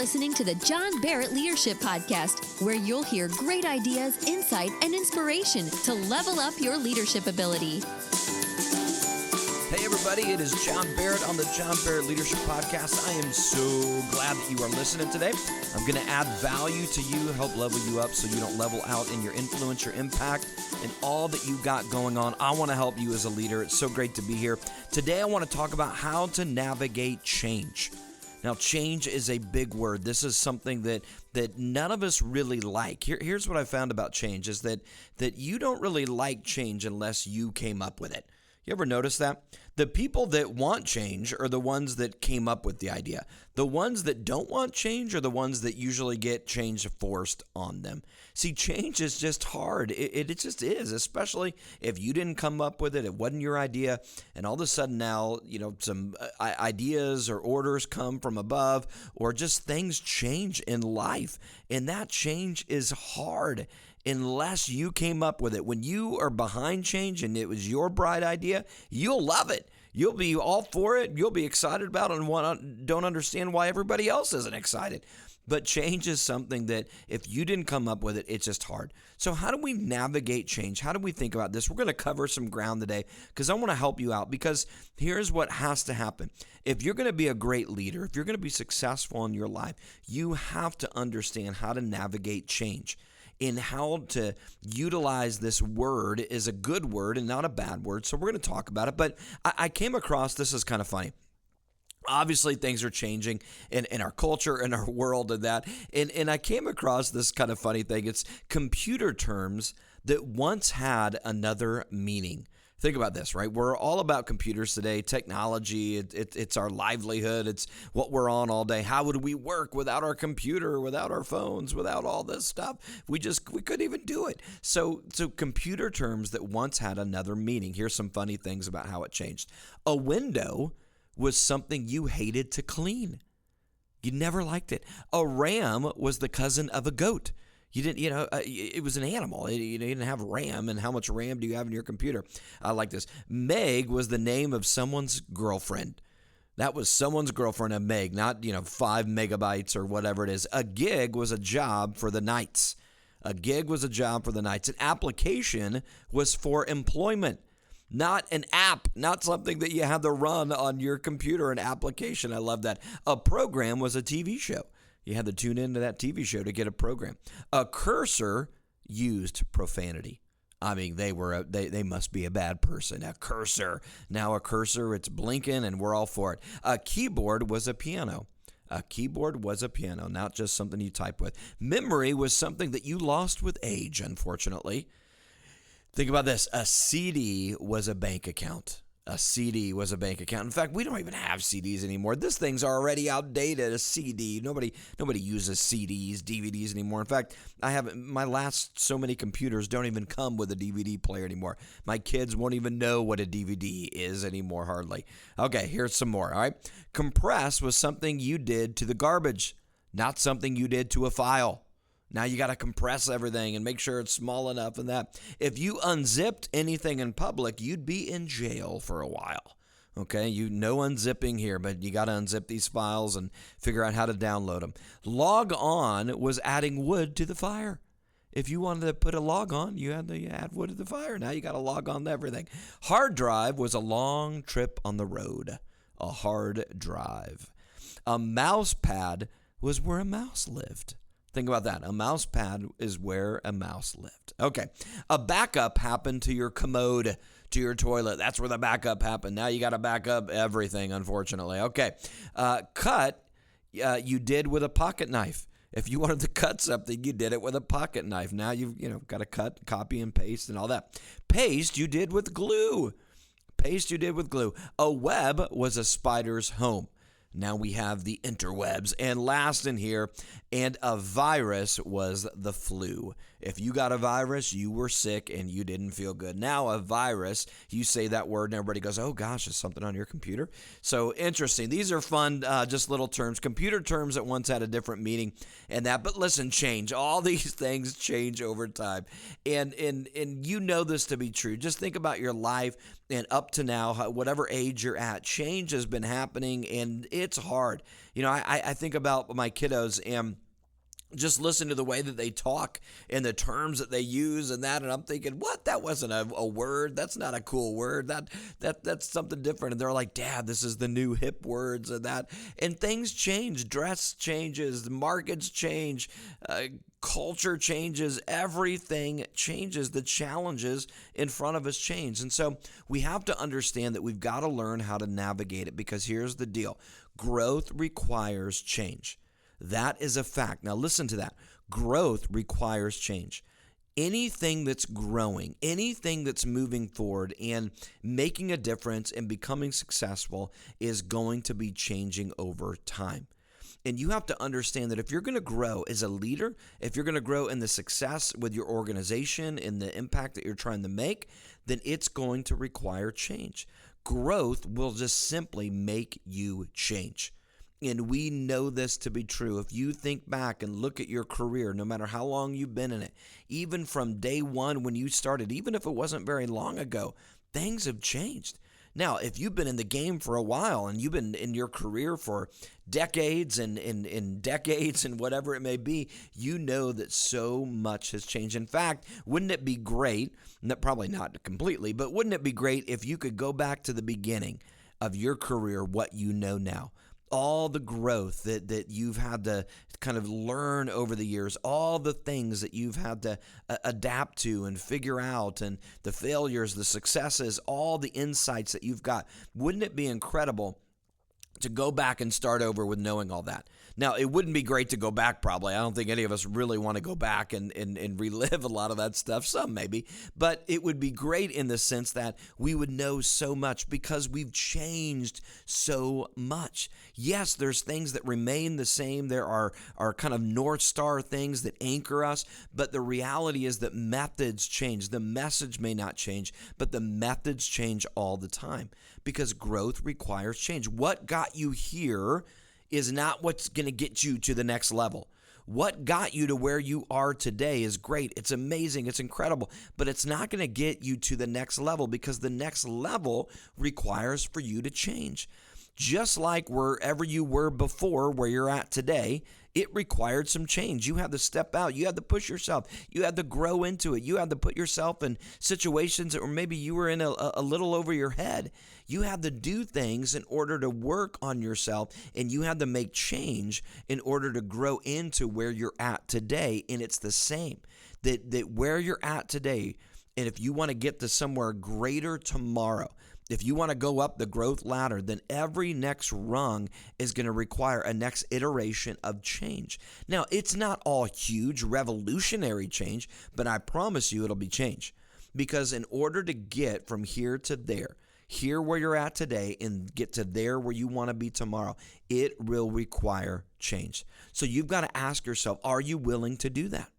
listening to the John Barrett Leadership Podcast, where you'll hear great ideas, insight, and inspiration to level up your leadership ability. Hey everybody, it is John Barrett on the John Barrett Leadership Podcast. I am so glad that you are listening today. I'm going to add value to you, help level you up so you don't level out in your influence, your impact, and all that you got going on. I want to help you as a leader. It's so great to be here. Today I want to talk about how to navigate change. Now, change is a big word. This is something that none of us really like. Here's what I found about change is that you don't really like change unless you came up with it. You ever notice that? The people that want change are the ones that came up with the idea. The ones that don't want change are the ones that usually get change forced on them. See, change is just hard. It just is, especially if you didn't come up with it. It wasn't your idea. And all of a sudden now, some ideas or orders come from above, or just things change in life. And that change is hard unless you came up with it. When you are behind change and it was your bright idea, you'll love it. You'll be all for it. You'll be excited about it and don't understand why everybody else isn't excited. But change is something that if you didn't come up with it, it's just hard. So how do we navigate change? How do we think about this? We're going to cover some ground today because I want to help you out, because here's what has to happen. If you're going to be a great leader, if you're going to be successful in your life, you have to understand how to navigate change. In how to utilize this word is a good word and not a bad word. So we're going to talk about it. But I came across, this is kind of funny. Obviously, things are changing in our culture and our world and that. And I came across this kind of funny thing. It's computer terms that once had another meaning. Think about this, right? We're all about computers today, technology. It's our livelihood. It's what we're on all day. How would we work without our computer, without our phones, without all this stuff? We couldn't even do it. So computer terms that once had another meaning. Here's some funny things about how it changed. A window was something you hated to clean. You never liked it. A ram was the cousin of a goat. You didn't, it was an animal. You didn't have RAM. And how much RAM do you have in your computer? I like this. Meg was the name of someone's girlfriend. That was someone's girlfriend, a Meg, not, 5 megabytes or whatever it is. A gig was a job for the nights. A gig was a job for the nights. An application was for employment, not an app, not something that you had to run on your computer, an application. I love that. A program was a TV show. You had to tune into that TV show to get a program. A cursor used profanity. I mean, they must be a bad person. A cursor. Now a cursor, it's blinking, and we're all for it. A keyboard was a piano. A keyboard was a piano, not just something you type with. Memory was something that you lost with age, unfortunately. Think about this. A CD was a bank account. A CD was a bank account. In fact, we don't even have CDs anymore. This thing's already outdated, a CD. Nobody uses CDs, DVDs anymore. In fact, my last so many computers don't even come with a DVD player anymore. My kids won't even know what a DVD is anymore, hardly. Okay, here's some more, all right? Compress was something you did to the garbage, not something you did to a file. Now you got to compress everything and make sure it's small enough and that. If you unzipped anything in public, you'd be in jail for a while. Okay, no unzipping here, but you got to unzip these files and figure out how to download them. Log on was adding wood to the fire. If you wanted to put a log on, you had to add wood to the fire. Now you got to log on to everything. Hard drive was a long trip on the road. A hard drive. A mouse pad was where a mouse lived. Think about that. A mouse pad is where a mouse lived. Okay. A backup happened to your commode, to your toilet. That's where the backup happened. Now you got to back up everything, unfortunately. Okay. Cut, you did with a pocket knife. If you wanted to cut something, you did it with a pocket knife. Now you've got to cut, copy, and paste and all that. Paste, you did with glue. Paste, you did with glue. A web was a spider's home. Now we have the interwebs. And last in here, and a virus was the flu. If you got a virus, you were sick and you didn't feel good. Now a virus, you say that word and everybody goes, oh gosh, is something on your computer? So interesting. These are fun, just little terms. Computer terms that once had a different meaning and that. But listen, change. All these things change over time. And you know this to be true. Just think about your life and up to now, whatever age you're at, change has been happening and it's hard. You know, I think about my kiddos and just listen to the way that they talk and the terms that they use and that. And I'm thinking, what? That wasn't a word. That's not a cool word. That's something different. And they're like, Dad, this is the new hip words and that. And things change. Dress changes. Markets change. Culture changes. Everything changes. The challenges in front of us change. And so we have to understand that we've got to learn how to navigate it, because here's the deal. Growth requires change. That is a fact. Now listen to that. Growth requires change. Anything that's growing, anything that's moving forward and making a difference and becoming successful is going to be changing over time. And you have to understand that if you're going to grow as a leader, if you're going to grow in the success with your organization and the impact that you're trying to make, then it's going to require change. Growth will just simply make you change. And we know this to be true. If you think back and look at your career, no matter how long you've been in it, even from day one when you started, even if it wasn't very long ago, things have changed. Now, if you've been in the game for a while and you've been in your career for decades and decades and whatever it may be, you know that so much has changed. In fact, wouldn't it be great, probably not completely, but wouldn't it be great if you could go back to the beginning of your career, what you know now? All the growth that you've had to kind of learn over the years, all the things that you've had to adapt to and figure out, and the failures, the successes, all the insights that you've got. Wouldn't it be incredible to go back and start over with knowing all that? Now, it wouldn't be great to go back, probably. I don't think any of us really want to go back and relive a lot of that stuff. Some maybe. But it would be great in the sense that we would know so much because we've changed so much. Yes, there's things that remain the same. There are kind of North Star things that anchor us. But the reality is that methods change. The message may not change, but the methods change all the time because growth requires change. What got you here is not what's going to get you to the next level. What got you to where you are today is great. It's amazing. It's incredible. But it's not going to get you to the next level because the next level requires for you to change. Just like wherever you were before, where you're at today, it required some change. You had to step out. You had to push yourself. You had to grow into it. You had to put yourself in situations that maybe you were in a little over your head. You had to do things in order to work on yourself, and you had to make change in order to grow into where you're at today. And it's the same, that where you're at today, and if you want to get to somewhere greater tomorrow, if you want to go up the growth ladder, then every next rung is going to require a next iteration of change. Now, it's not all huge, revolutionary change, but I promise you it'll be change. Because in order to get from here to there, here where you're at today and get to there where you want to be tomorrow, it will require change. So you've got to ask yourself, are you willing to do that?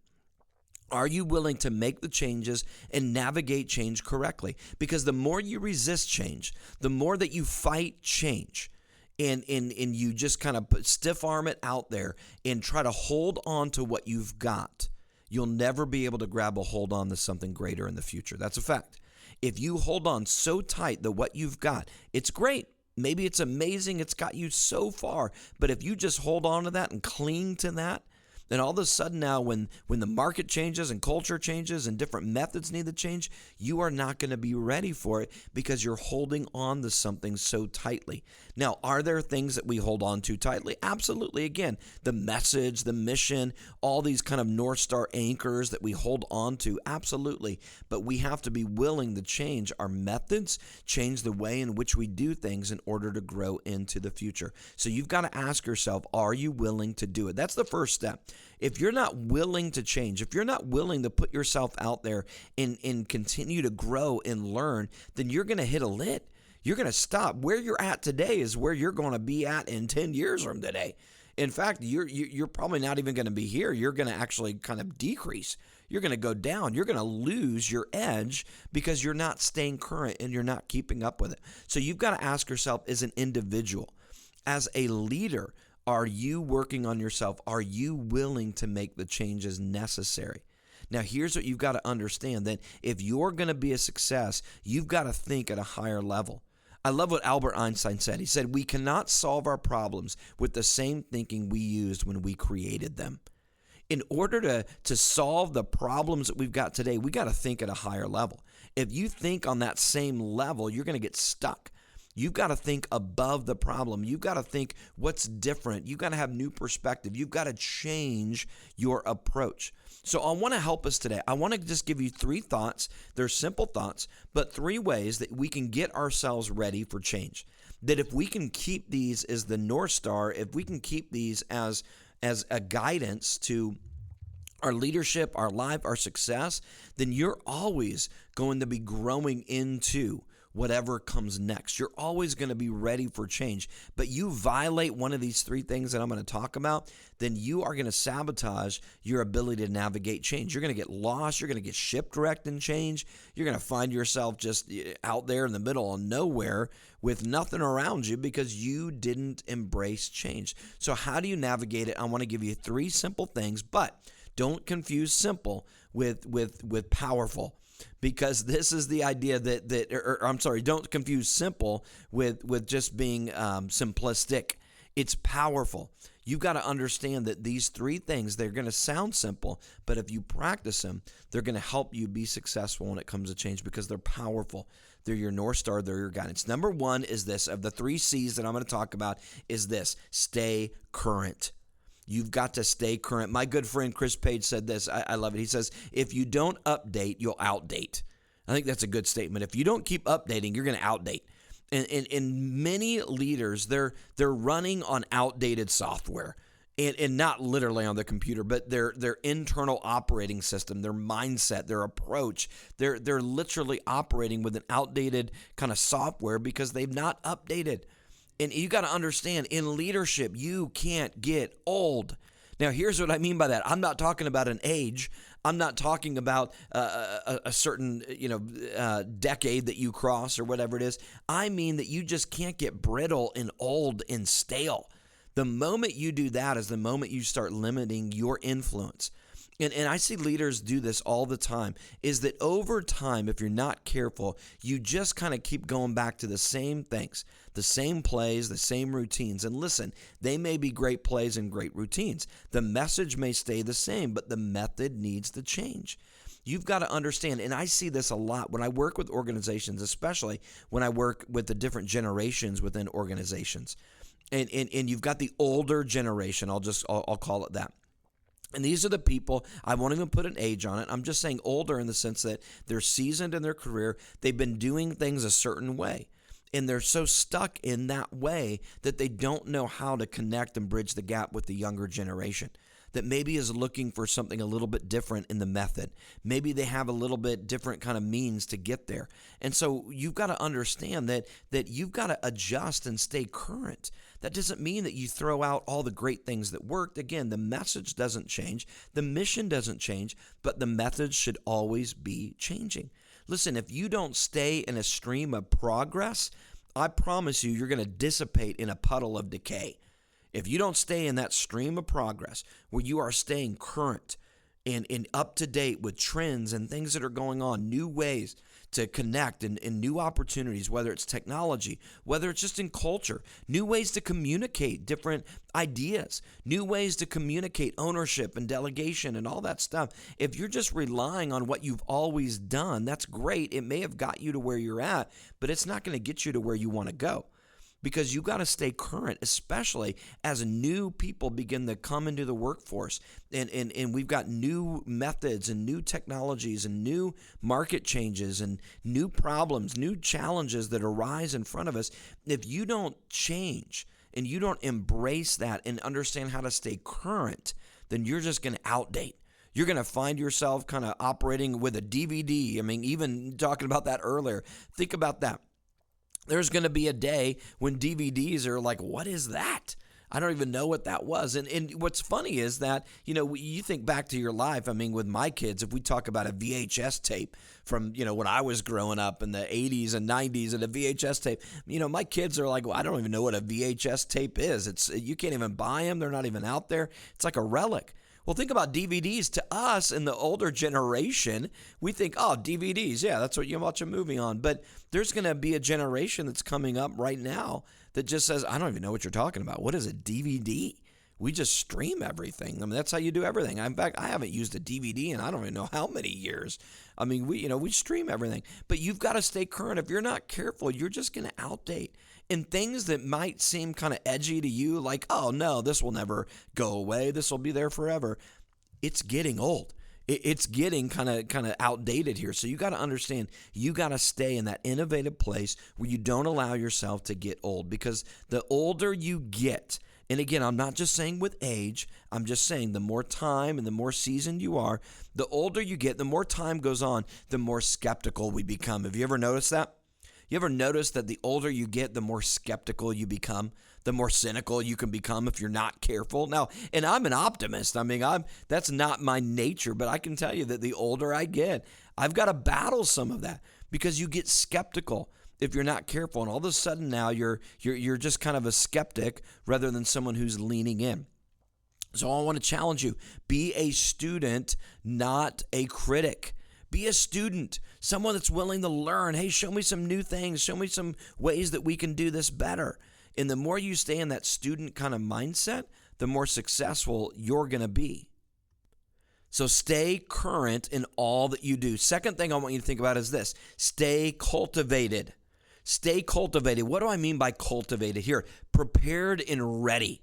Are you willing to make the changes and navigate change correctly? Because the more you resist change, the more that you fight change, and you just kind of stiff arm it out there and try to hold on to what you've got, you'll never be able to grab a hold on to something greater in the future. That's a fact. If you hold on so tight that what you've got, it's great. Maybe it's amazing. It's got you so far. But if you just hold on to that and cling to that, then all of a sudden now when the market changes and culture changes and different methods need to change, you are not going to be ready for it because you're holding on to something so tightly. Now, are there things that we hold on to tightly? Absolutely. Again, the message, the mission, all these kind of North Star anchors that we hold on to, absolutely. But we have to be willing to change our methods, change the way in which we do things in order to grow into the future. So you've got to ask yourself, are you willing to do it? That's the first step. If you're not willing to change, if you're not willing to put yourself out there and continue to grow and learn, then you're going to hit a lid. You're going to stop. Where you're at today is where you're going to be at in 10 years from today. In fact, you're probably not even going to be here. You're going to actually kind of decrease. You're going to go down. You're going to lose your edge because you're not staying current and you're not keeping up with it. So you've got to ask yourself, as an individual, as a leader, are you working on yourself? Are you willing to make the changes necessary? Now, here's what you've got to understand, that if you're going to be a success, you've got to think at a higher level. I love what Albert Einstein said. He said, we cannot solve our problems with the same thinking we used when we created them. In order to solve the problems that we've got today, we got to think at a higher level. If you think on that same level, you're going to get stuck. You've got to think above the problem. You've got to think what's different. You've got to have new perspective. You've got to change your approach. So I want to help us today. I want to just give you 3 thoughts. They're simple thoughts, but 3 ways that we can get ourselves ready for change. That if we can keep these as the North Star, if we can keep these as a guidance to our leadership, our life, our success, then you're always going to be growing into whatever comes next. You're always going to be ready for change. But you violate one of these 3 things that I'm going to talk about, then you are going to sabotage your ability to navigate change. You're going to get lost. You're going to get shipwrecked in change. You're going to find yourself just out there in the middle of nowhere with nothing around you because you didn't embrace change. So how do you navigate it? I want to give you 3 simple things, but don't confuse simple with powerful. Because this is the idea don't confuse simple with just being simplistic. It's powerful. You've got to understand that these 3 things, they're going to sound simple, but if you practice them, they're going to help you be successful when it comes to change because they're powerful. They're your North Star. They're your guidance. Number 1 is this. Of the 3 C's that I'm going to talk about is this: stay current. You've got to stay current. My good friend Chris Page said this. I love it. He says, if you don't update, you'll outdate. I think that's a good statement. If you don't keep updating, you're going to outdate. And many leaders, they're running on outdated software. And not literally on the computer, but their internal operating system, their mindset, their approach. They're literally operating with an outdated kind of software because they've not updated. And you got to understand, in leadership, you can't get old. Now, here's what I mean by that. I'm not talking about an age. I'm not talking about a certain decade that you cross or whatever it is. I mean that you just can't get brittle and old and stale. The moment you do that is the moment you start limiting your influence. And I see leaders do this all the time, is that over time, if you're not careful, you just kind of keep going back to the same things, the same plays, the same routines. And listen, they may be great plays and great routines. The message may stay the same, but the method needs to change. You've got to understand, and I see this a lot when I work with organizations, especially when I work with the different generations within organizations. And you've got the older generation, I'll call it that. And these are the people, I won't even put an age on it. I'm just saying older in the sense that they're seasoned in their career. They've been doing things a certain way. And they're so stuck in that way that they don't know how to connect and bridge the gap with the younger generation that maybe is looking for something a little bit different in the method. Maybe they have a little bit different kind of means to get there. And so you've got to understand that you've got to adjust and stay current. That doesn't mean that you throw out all the great things that worked. Again, the message doesn't change. The mission doesn't change, but the method should always be changing. Listen, if you don't stay in a stream of progress, I promise you're going to dissipate in a puddle of decay. If you don't stay in that stream of progress where you are staying current and up to date with trends and things that are going on, new ways to connect and new opportunities, whether it's technology, whether it's just in culture, new ways to communicate different ideas, new ways to communicate ownership and delegation and all that stuff. If you're just relying on what you've always done, that's great. It may have got you to where you're at, but it's not going to get you to where you want to go. Because you got to stay current, especially as new people begin to come into the workforce. And we've got new methods and new technologies and new market changes and new problems, new challenges that arise in front of us. If you don't change and you don't embrace that and understand how to stay current, then you're just going to outdate. You're going to find yourself kind of operating with a DVD. I mean, even talking about that earlier, think about that. There's going to be a day when DVDs are like, what is that? I don't even know what that was. And what's funny is that, you think back to your life. I mean, with my kids, if we talk about a VHS tape from, when I was growing up in the 80s and 90s and a VHS tape, my kids are like, well, I don't even know what a VHS tape is. You can't even buy them. They're not even out there. It's like a relic. Well, think about DVDs. To us in the older generation, we think, oh, DVDs, yeah, that's what you watch a movie on. But there's going to be a generation that's coming up right now that just says, I don't even know what you're talking about. What is a DVD? We just stream everything. I mean, that's how you do everything. In fact, I haven't used a DVD in I don't even know how many years. I mean, we stream everything. But you've got to stay current. If you're not careful, you're just going to outdate. And things that might seem kind of edgy to you, like, oh, no, this will never go away. This will be there forever. It's getting old. It's getting kind of outdated here. So you got to understand, you got to stay in that innovative place where you don't allow yourself to get old. Because the older you get, and again, I'm not just saying with age, I'm just saying the more time and the more seasoned you are, the older you get, the more time goes on, the more skeptical we become. Have you ever noticed that? You ever notice that the older you get, the more skeptical you become, the more cynical you can become if you're not careful? Now, and I'm an optimist. I mean, that's not my nature, but I can tell you that the older I get, I've got to battle some of that because you get skeptical if you're not careful. And all of a sudden now you're just kind of a skeptic rather than someone who's leaning in. So I want to challenge you. Be a student, not a critic. Be a student, someone that's willing to learn. Hey, show me some new things. Show me some ways that we can do this better. And the more you stay in that student kind of mindset, the more successful you're going to be. So stay current in all that you do. Second thing I want you to think about is this. Stay cultivated. Stay cultivated. What do I mean by cultivated here? Prepared and ready.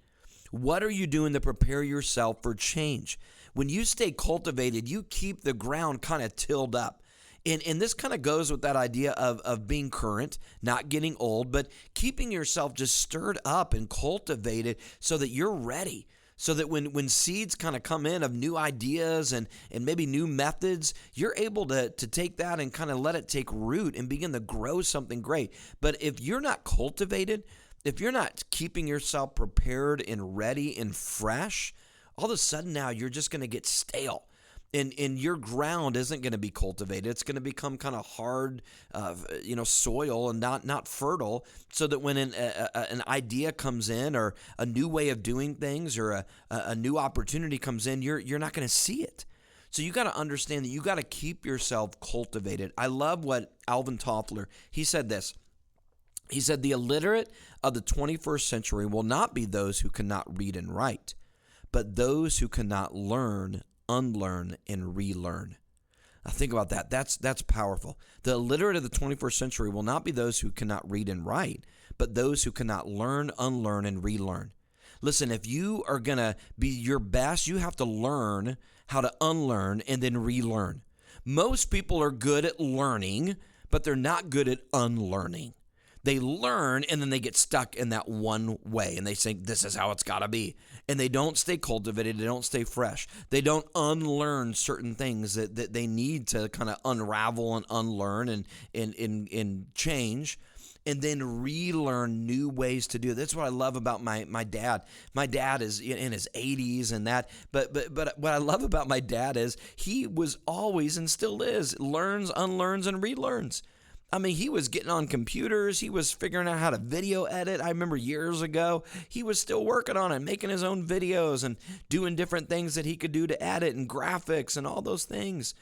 What are you doing to prepare yourself for change? When you stay cultivated, you keep the ground kind of tilled up. And this kind of goes with that idea of being current, not getting old, but keeping yourself just stirred up and cultivated so that you're ready. So that when seeds kind of come in of new ideas and maybe new methods, you're able to take that and kind of let it take root and begin to grow something great. But if you're not cultivated, if you're not keeping yourself prepared and ready and fresh, all of a sudden now you're just going to get stale. And your ground isn't going to be cultivated. It's going to become kind of hard, soil and not fertile. So that when an idea comes in, or a new way of doing things, or a new opportunity comes in, you're not going to see it. So you got to understand that you got to keep yourself cultivated. I love what Alvin Toffler, he said this. He said, the illiterate of the 21st century will not be those who cannot read and write, but those who cannot learn, unlearn, and relearn. Now think about that. That's powerful. The illiterate of the 21st century will not be those who cannot read and write, but those who cannot learn, unlearn, and relearn. Listen, if you are going to be your best, you have to learn how to unlearn and then relearn. Most people are good at learning, but they're not good at unlearning. They learn and then they get stuck in that one way and they think this is how it's got to be. And they don't stay cultivated. They don't stay fresh. They don't unlearn certain things that they need to kind of unravel and unlearn and change, and then relearn new ways to do it. That's what I love about my dad. My dad is in his 80s and that, but what I love about my dad is he was always and still is learns, unlearns, and relearns. I mean, he was getting on computers. He was figuring out how to video edit. I remember years ago, he was still working on it, making his own videos and doing different things that he could do to edit and graphics and all those things.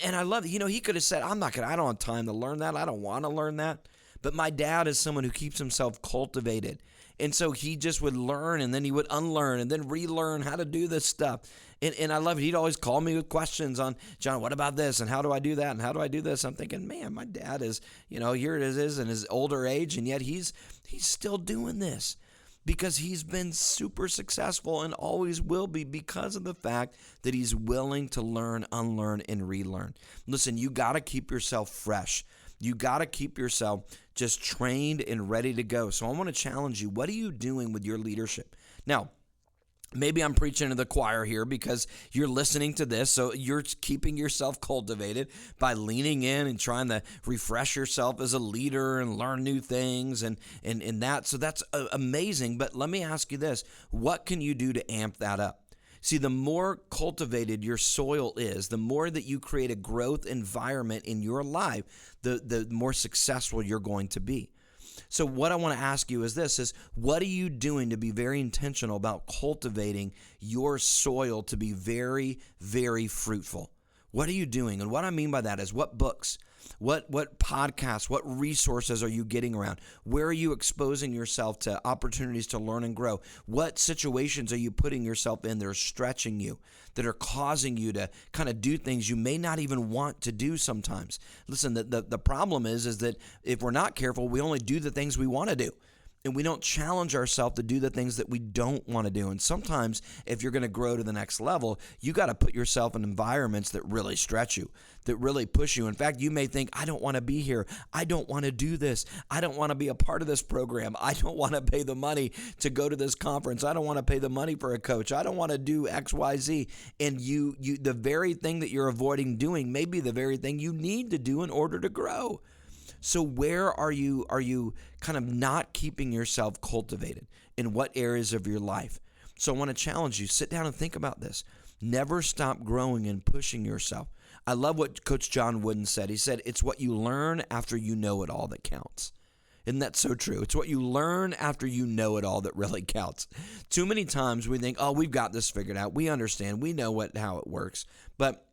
And I love it. He could have said, I don't have time to learn that. I don't want to learn that. But my dad is someone who keeps himself cultivated. And so he just would learn, and then he would unlearn and then relearn how to do this stuff. And I love it. He'd always call me with questions on, John, what about this? And how do I do that? And how do I do this? I'm thinking, man, my dad is, here it is in his older age, and yet he's still doing this because he's been super successful and always will be because of the fact that he's willing to learn, unlearn, and relearn. Listen, you got to keep yourself fresh. You got to keep yourself just trained and ready to go. So I want to challenge you. What are you doing with your leadership? Now, Maybe I'm preaching to the choir here because you're listening to this, so you're keeping yourself cultivated by leaning in and trying to refresh yourself as a leader and learn new things and that. So that's amazing. But let me ask you this. What can you do to amp that up? See, the more cultivated your soil is, the more that you create a growth environment in your life, the more successful you're going to be. So what I want to ask you is this, what are you doing to be very intentional about cultivating your soil to be very, very fruitful? What are you doing? And what I mean by that is what books, what podcasts, what resources are you getting around? Where are you exposing yourself to opportunities to learn and grow? What situations are you putting yourself in that are stretching you, that are causing you to kind of do things you may not even want to do sometimes? Listen, the problem is that if we're not careful, we only do the things we want to do. And we don't challenge ourselves to do the things that we don't want to do. And sometimes if you're going to grow to the next level, you got to put yourself in environments that really stretch you, that really push you. In fact, you may think, I don't want to be here. I don't want to do this. I don't want to be a part of this program. I don't want to pay the money to go to this conference. I don't want to pay the money for a coach. I don't want to do X, Y, Z. And you the very thing that you're avoiding doing may be the very thing you need to do in order to grow. So where are you kind of not keeping yourself cultivated? In what areas of your life? So I want to challenge you. Sit down and think about this. Never stop growing and pushing yourself. I love what Coach John Wooden said. He said, it's what you learn after you know it all that counts. Isn't that so true? It's what you learn after you know it all that really counts. Too many times we think, oh, we've got this figured out. We understand. We know how it works. But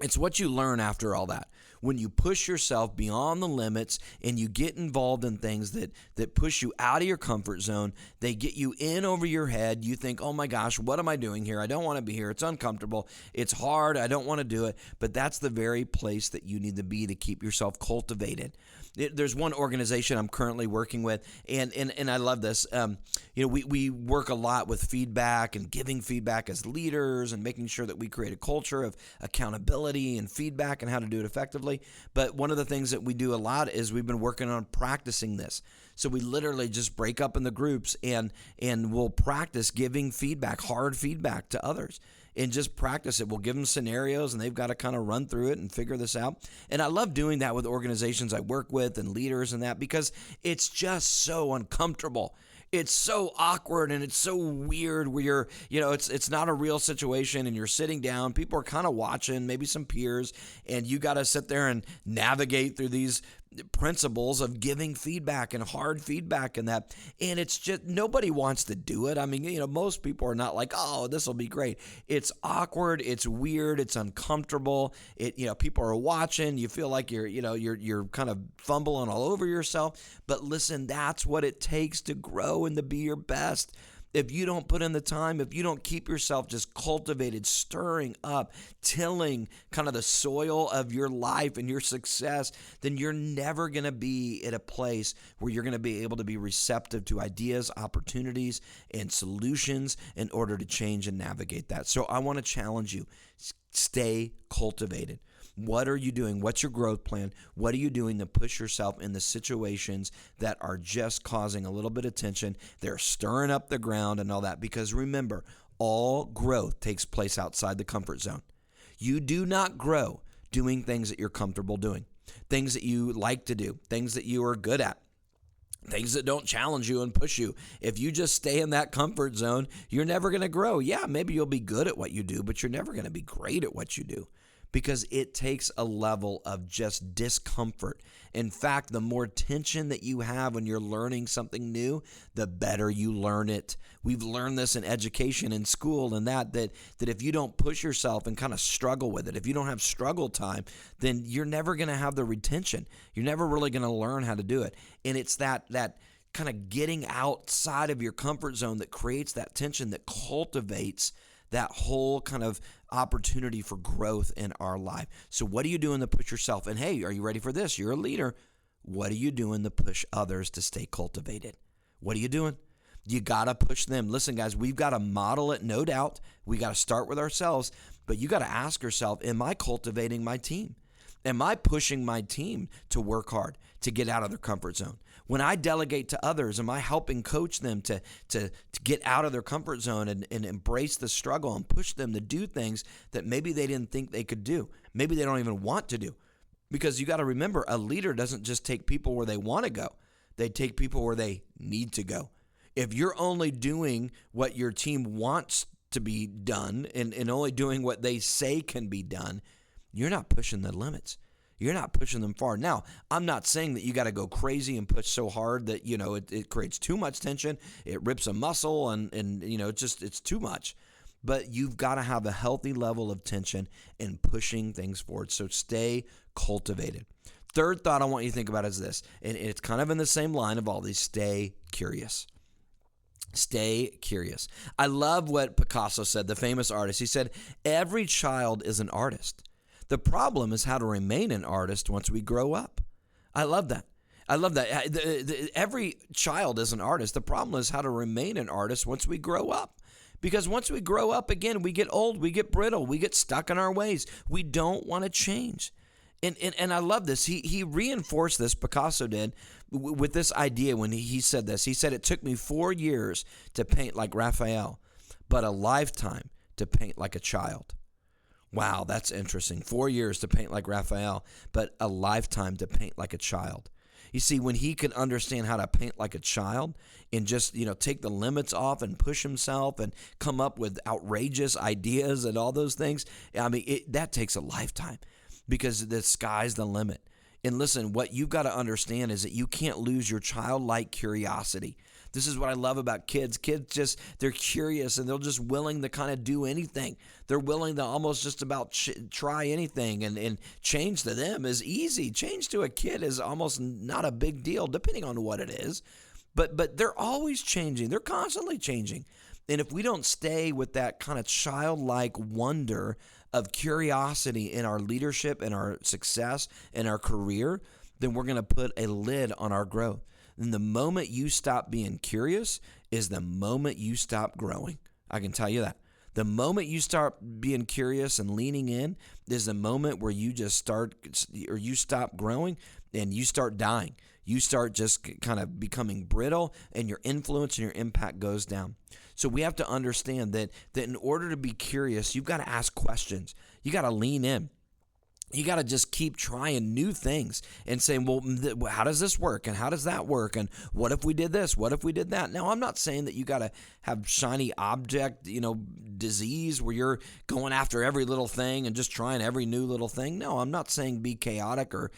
it's what you learn after all that. When you push yourself beyond the limits and you get involved in things that push you out of your comfort zone, they get you in over your head. You think, oh my gosh, what am I doing here? I don't want to be here. It's uncomfortable. It's hard. I don't want to do it. But that's the very place that you need to be to keep yourself cultivated. There's one organization I'm currently working with, and I love this. We work a lot with feedback and giving feedback as leaders and making sure that we create a culture of accountability and feedback and how to do it effectively. But one of the things that we do a lot is we've been working on practicing this. So we literally just break up in the groups and we'll practice giving feedback, hard feedback to others. And just practice it. We'll give them scenarios and they've got to kind of run through it and figure this out. And I love doing that with organizations I work with and leaders and that because it's just so uncomfortable. It's so awkward and it's so weird where it's not a real situation and you're sitting down. People are kind of watching, maybe some peers, and you got to sit there and navigate through these principles of giving feedback and hard feedback and that. And it's just, nobody wants to do it. I mean, most people are not like, oh, this will be great. It's awkward. It's weird. It's uncomfortable. People are watching. You feel like you're kind of fumbling all over yourself. But listen, that's what it takes to grow and to be your best. If you don't put in the time, if you don't keep yourself just cultivated, stirring up, tilling kind of the soil of your life and your success, then you're never going to be at a place where you're going to be able to be receptive to ideas, opportunities, and solutions in order to change and navigate that. So I want to challenge you, stay cultivated. What are you doing? What's your growth plan? What are you doing to push yourself in the situations that are just causing a little bit of tension? They're stirring up the ground and all that. Because remember, all growth takes place outside the comfort zone. You do not grow doing things that you're comfortable doing, things that you like to do, things that you are good at, things that don't challenge you and push you. If you just stay in that comfort zone, you're never going to grow. Yeah, maybe you'll be good at what you do, but you're never going to be great at what you do. Because it takes a level of just discomfort. In fact, the more tension that you have when you're learning something new, the better you learn it. We've learned this in education, in school, and that if you don't push yourself and kind of struggle with it, if you don't have struggle time, then you're never going to have the retention. You're never really going to learn how to do it. And it's that kind of getting outside of your comfort zone that creates that tension, that cultivates that whole kind of opportunity for growth in our life. So what are you doing to push yourself? And hey, are you ready for this? You're a leader. What are you doing to push others to stay cultivated? What are you doing? You got to push them. Listen, guys, we've got to model it, no doubt. We got to start with ourselves, but you got to ask yourself, am I cultivating my team? Am I pushing my team to work hard, to get out of their comfort zone? When I delegate to others, am I helping coach them to get out of their comfort zone and embrace the struggle and push them to do things that maybe they didn't think they could do? Maybe they don't even want to do. Because you got to remember, a leader doesn't just take people where they want to go. They take people where they need to go. If you're only doing what your team wants to be done and only doing what they say can be done, you're not pushing the limits. You're not pushing them far. Now, I'm not saying that you got to go crazy and push so hard that, it creates too much tension. It rips a muscle and it's too much. But you've got to have a healthy level of tension in pushing things forward. So stay cultivated. Third thought I want you to think about is this, and it's kind of in the same line of all these: stay curious. Stay curious. I love what Picasso said, the famous artist. He said, every child is an artist. The problem is how to remain an artist once we grow up. I love that. Every child is an artist. The problem is how to remain an artist once we grow up. Because once we grow up, again, we get old, we get brittle, we get stuck in our ways. We don't want to change. And I love this. He reinforced this, Picasso did, with this idea when he said this. He said, it took me 4 years to paint like Raphael, but a lifetime to paint like a child. Wow, that's interesting. 4 years to paint like Raphael, but a lifetime to paint like a child. You see, when he could understand how to paint like a child and just, take the limits off and push himself and come up with outrageous ideas and all those things, that takes a lifetime because the sky's the limit. And listen, what you've got to understand is that you can't lose your childlike curiosity. This is what I love about kids. Kids they're curious and they're just willing to kind of do anything. They're willing to almost just about try anything, and change to them is easy. Change to a kid is almost not a big deal, depending on what it is. But they're always changing. They're constantly changing. And if we don't stay with that kind of childlike wonder of curiosity in our leadership and our success and our career, then we're going to put a lid on our growth. And the moment you stop being curious is the moment you stop growing. I can tell you that. The moment you start being curious and leaning in is the moment where you stop growing and you start dying. You start just kind of becoming brittle, and your influence and your impact goes down. So we have to understand that in order to be curious, you've got to ask questions. You got to lean in. You got to just keep trying new things and saying, well, how does this work? And how does that work? And what if we did this? What if we did that? Now, I'm not saying that you got to have shiny object, disease where you're going after every little thing and just trying every new little thing. No, I'm not saying be chaotic or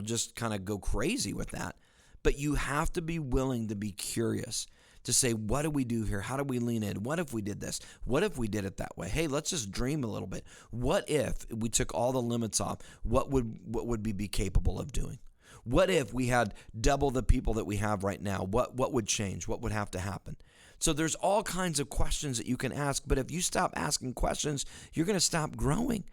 just kind of go crazy with that. But you have to be willing to be curious, to say, what do we do here? How do we lean in? What if we did this? What if we did it that way? Hey, let's just dream a little bit. What if we took all the limits off? What would we be capable of doing? What if we had double the people that we have right now? What would change? What would have to happen? So there's all kinds of questions that you can ask, but if you stop asking questions, you're going to stop growing.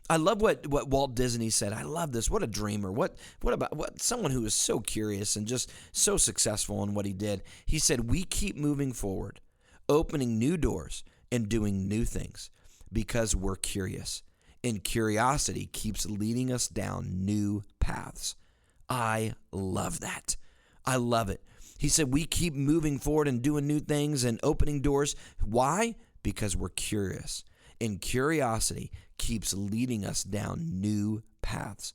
I love what Walt Disney said. I love this. What a dreamer. What about someone who is so curious and just so successful in what he did. He said, we keep moving forward, opening new doors and doing new things because we're curious. And curiosity keeps leading us down new paths. I love that. I love it. He said, we keep moving forward and doing new things and opening doors. Why? Because we're curious. And curiosity keeps leading us down new paths.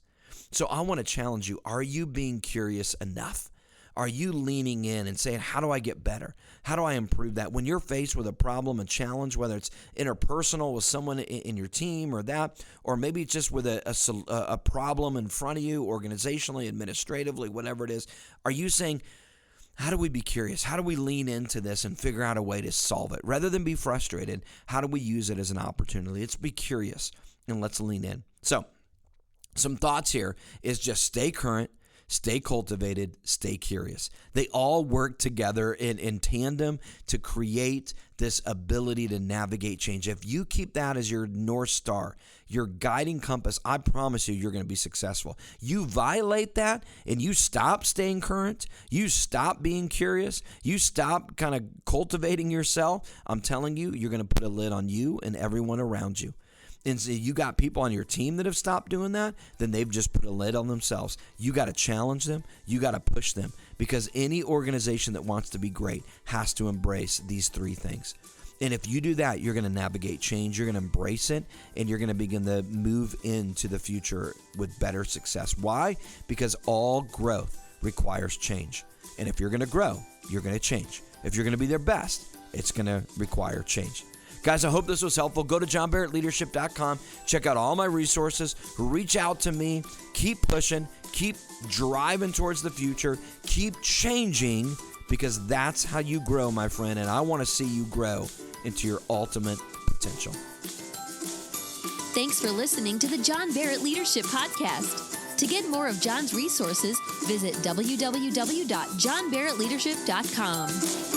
So I want to challenge you. Are you being curious enough? Are you leaning in and saying, how do I get better? How do I improve that? When you're faced with a problem, a challenge, whether it's interpersonal with someone in your team or that, or maybe just with a problem in front of you, organizationally, administratively, whatever it is, are you saying, how do we be curious? How do we lean into this and figure out a way to solve it? Rather than be frustrated, how do we use it as an opportunity? Let's be curious and let's lean in. So, some thoughts here is just stay current, stay cultivated, stay curious. They all work together in tandem to create this ability to navigate change. If you keep that as your North Star, your guiding compass, I promise you, you're going to be successful. You violate that and you stop staying current, you stop being curious, you stop kind of cultivating yourself, I'm telling you, you're going to put a lid on you and everyone around you. And so you got people on your team that have stopped doing that, then they've just put a lid on themselves. You got to challenge them. You got to push them, because any organization that wants to be great has to embrace these 3 things. And if you do that, you're going to navigate change, you're going to embrace it, and you're going to begin to move into the future with better success. Why? Because all growth requires change. And if you're going to grow, you're going to change. If you're going to be their best, it's going to require change. Guys, I hope this was helpful. Go to johnbarrettleadership.com. Check out all my resources. Reach out to me. Keep pushing. Keep driving towards the future. Keep changing, because that's how you grow, my friend. And I want to see you grow into your ultimate potential. Thanks for listening to the John Barrett Leadership Podcast. To get more of John's resources, visit www.johnbarrettleadership.com.